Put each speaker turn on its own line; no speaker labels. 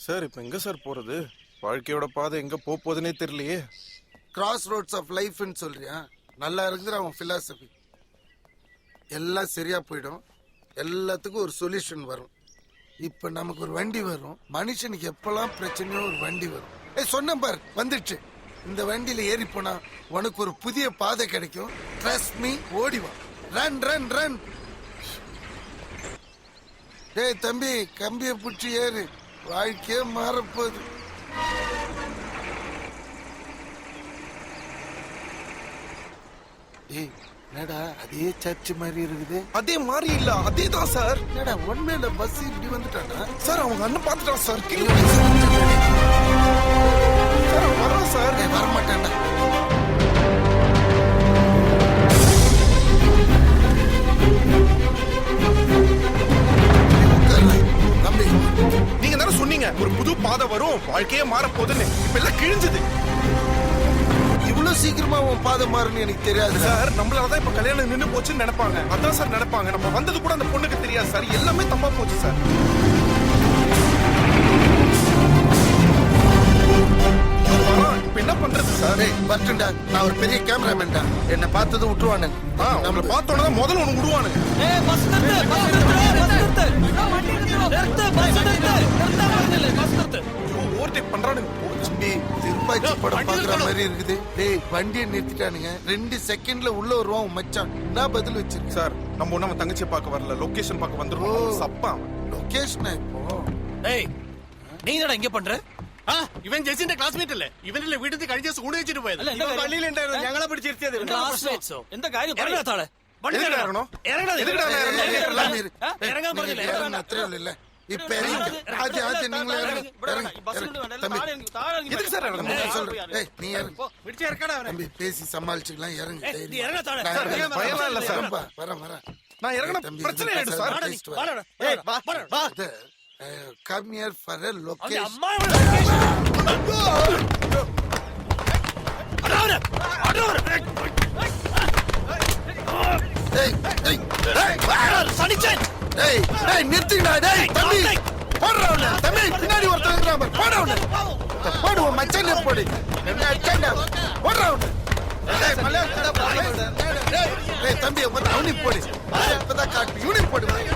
Sir இப்போ எங்க sir போறது? வாழ்க்கையோட பாதை எங்க போகுதுன்னே தெரியலையே.
கிராஸ் ரோட்ஸ் ஆஃப் லைஃப்னு சொல்றியா? நல்லா இருக்குது அவன் பிலாசபி. எல்லாம் சரியா போயிடும், எல்லாத்துக்கும் ஒரு சொல்யூஷன் வரும். இப்ப நமக்கு ஒரு வண்டி வரும், மனுஷனுக்கு எப்பெல்லாம் பிரச்சனையோ ஒரு வண்டி வரும். சொன்ன பார் வந்துடுச்சு. இந்த வண்டியில ஏறி போனா உனக்கு ஒரு புதிய பாதை கிடைக்கும். ட்ரஸ்ட் மீ, ஓடிவா. Run run run. டேய் தம்பி, கம்பியை பிடிச்சி ஏறு, வாழ்க்கையே மாறப்போகுது. ஏய் என்னடா அதே சர்ச் மாதிரி இருக்குது?
அதே மாதிரி இல்ல, அதே தான் சார்.
என்னடா ஒன்மேல பஸ் இப்படி வந்துட்டானா?
சார் அவங்க அண்ணன் பாத்துட்டான் சார்.
சார்
வரோம் சார்.
வரமாட்டேன்டா. தம்பி
நீங்க தானே சொன்னீங்க ஒரு புது பாதை வரும், வாழ்க்கையே மாற போகுதுன்னு. இப்ப எல்லாம் கிழிஞ்சது.
இவ்வளவு சீக்கிரமா உன் பாதை மாறுன்னு எனக்கு தெரியாது
சார். நம்மளாலதான் இப்ப கல்யாணம் நின்னு போச்சுன்னு நினைப்பாங்க. அதான் சார் நினைப்பாங்க. நம்ம வந்தது கூட அந்த பொண்ணுக்கு தெரியாது சார். எல்லாமே தப்பா போச்சு சார். இப்ப என்ன பண்றது சார்?
பட்டுண்டா, நான் ஒரு பெரிய கேமராமேன்டா. என்ன பார்த்ததும் விட்டுருவானுங்க.
நம்மள பார்த்தோன்னா முதல்ல ஒண்ணு விடுவானுங்க. ஓவர்டேக் பண்றானுங்க.
தம்பி திருப்பாச்சி படம் பாக்குற மாதிரி இருக்குது. டேய் வண்டியை நிறுத்திட்டானுங்க. 2 செகண்ட்ல உள்ள வருவான் மச்சான். என்ன பதில் வச்சிருக்க
சார்? நம்ம ஒண்ணு அவன் தங்கச்சியை பார்க்க வரல, லொகேஷன் பார்க்க வந்துருவோம். சப்பா
லொகேஷனா இப்போ?
டேய் நீ என்னடா இங்க பண்ற?
ഇവൻ ജെസിന്റെ ക്ലാസ്മേറ്റ് അല്ലേ? ഇവനല്ലേ വീട്ടിൽ കഴിഞ്ഞ ദിവസം കൂടെ വെച്ചിട്ട് പോയത്.
ഞങ്ങളെ പിടിച്ചിരുത്തിയത്.
ക്ലാസ്മേറ്റ്സോ? എന്താ കാര്യം പറഞ്ഞാ താളെ?
இறங்காம പറഞ്ഞില്ലേ? അത്രയേ ഉള്ളൂ. இப்ப ஆദ്യം നിങ്ങൾ தம்பி பேசி சமாளிச்சுக்கலாம். இறங்கு.
நான் இறங்கணும். பிரச்சனை இல்லை sir.
Come here for a location. நிறுத்திடா. டேய் தம்பி போடுறவன, தம்பி பின்னாடி ஒருத்தர் போடுறவன, போடுவோம் மச்சான் போடு. என்ன அச்சாண்டா போடுறவன. தம்பி அவனி போடு. இப்பதான் காட்டு யூனிட் போடுவாங்க.